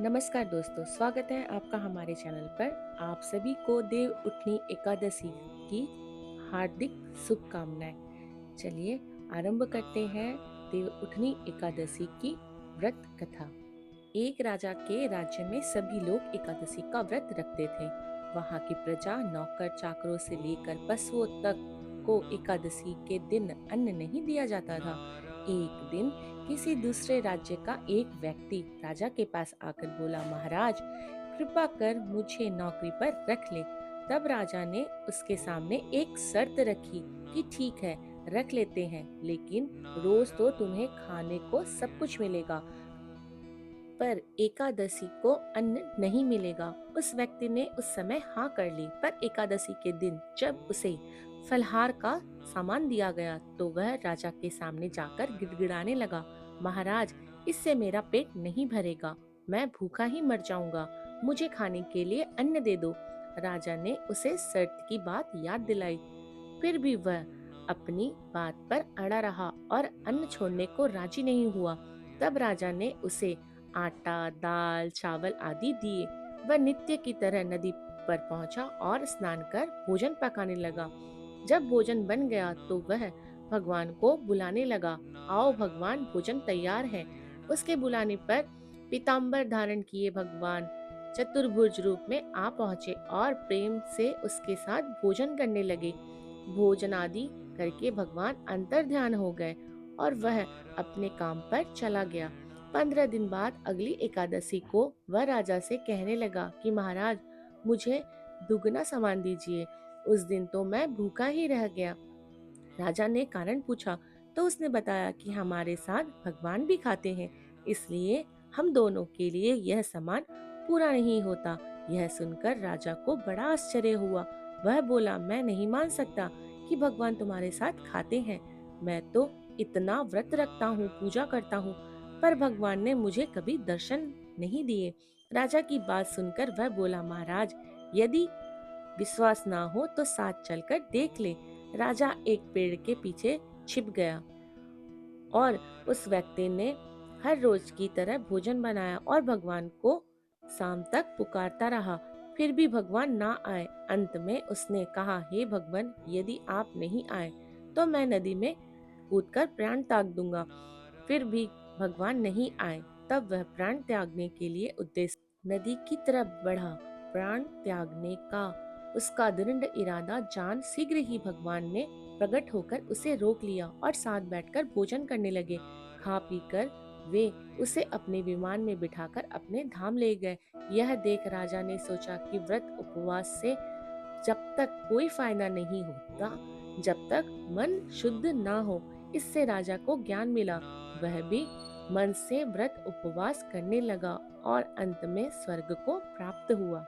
नमस्कार दोस्तों, स्वागत है आपका हमारे चैनल पर। आप सभी को देव उठनी एकादशी की हार्दिक शुभकामनाएं। चलिए आरंभ करते हैं देव उठनी एकादशी की व्रत कथा। एक राजा के राज्य में सभी लोग एकादशी का व्रत रखते थे। वहां की प्रजा, नौकर चाकरों से लेकर पशुओं तक को एकादशी के दिन अन्न नहीं दिया जाता था। एक दिन किसी दूसरे राज्य का एक व्यक्ति राजा के पास आकर बोला, महाराज कृपा कर मुझे नौकरी पर रख ले। तब राजा ने उसके सामने एक शर्त रखी कि ठीक है, रख लेते हैं, लेकिन रोज तो तुम्हें खाने को सब कुछ मिलेगा, पर एकादशी को अन्न नहीं मिलेगा। उस व्यक्ति ने उस समय हाँ कर ली, पर एकादशी के दिन जब उसे फलहार का सामान दिया गया तो वह राजा के सामने जाकर गिड़गिड़ाने लगा, महाराज इससे मेरा पेट नहीं भरेगा, मैं भूखा ही मर जाऊंगा, मुझे खाने के लिए अन्न दे दो। राजा ने उसे शर्त की बात याद दिलाई, फिर भी वह अपनी बात पर अड़ा रहा और अन्न छोड़ने को राजी नहीं हुआ। तब राजा ने उसे आटा, दाल, चावल आदि दिए। वह नित्य की तरह नदी पर पहुंचा और स्नान कर भोजन पकाने लगा। जब भोजन बन गया तो वह भगवान को बुलाने लगा, आओ भगवान, भोजन तैयार है। उसके बुलाने पर पीताम्बर धारण किए भगवान चतुर्भुज रूप में आ पहुंचे और प्रेम से उसके साथ भोजन करने लगे। भोजन आदि करके भगवान अंतर ध्यान हो गए और वह अपने काम पर चला गया। 15 दिन बाद अगली एकादशी को वह राजा से कहने लगा कि महाराज मुझे दुगना सामान दीजिए, उस दिन तो मैं भूखा ही रह गया। राजा ने कारण पूछा तो उसने बताया कि हमारे साथ भगवान भी खाते हैं, इसलिए हम दोनों के लिए यह सामान पूरा नहीं होता। यह सुनकर राजा को बड़ा आश्चर्य हुआ। वह बोला, मैं नहीं मान सकता कि भगवान तुम्हारे साथ खाते हैं। मैं तो इतना व्रत रखता हूँ, पूजा करता हूँ, पर भगवान ने मुझे कभी दर्शन नहीं दिए। राजा की बात सुनकर वह बोला, महाराज यदि विश्वास ना हो तो साथ चलकर देख ले। राजा एक पेड़ के पीछे छिप गया और उस व्यक्ति ने हर रोज की तरह भोजन बनाया और भगवान को शाम तक पुकारता रहा, फिर भी भगवान ना आए। अंत में उसने कहा, हे भगवान, यदि आप नहीं आए तो मैं नदी में कूदकर प्राण त्याग दूंगा। फिर भी भगवान नहीं आए। तब वह प्राण त्यागने के लिए उद्देश्य नदी की तरफ बढ़ा। प्राण त्यागने का उसका दृढ़ इरादा जान शीघ्र ही भगवान ने प्रकट होकर उसे रोक लिया और साथ बैठकर भोजन करने लगे। खा पी कर वे उसे अपने विमान में बिठाकर अपने धाम ले गए। यह देख राजा ने सोचा कि व्रत उपवास से जब तक कोई फायदा नहीं होता, जब तक मन शुद्ध ना हो। इससे राजा को ज्ञान मिला। वह भी मन से व्रत उपवास करने लगा और अंत में स्वर्ग को प्राप्त हुआ।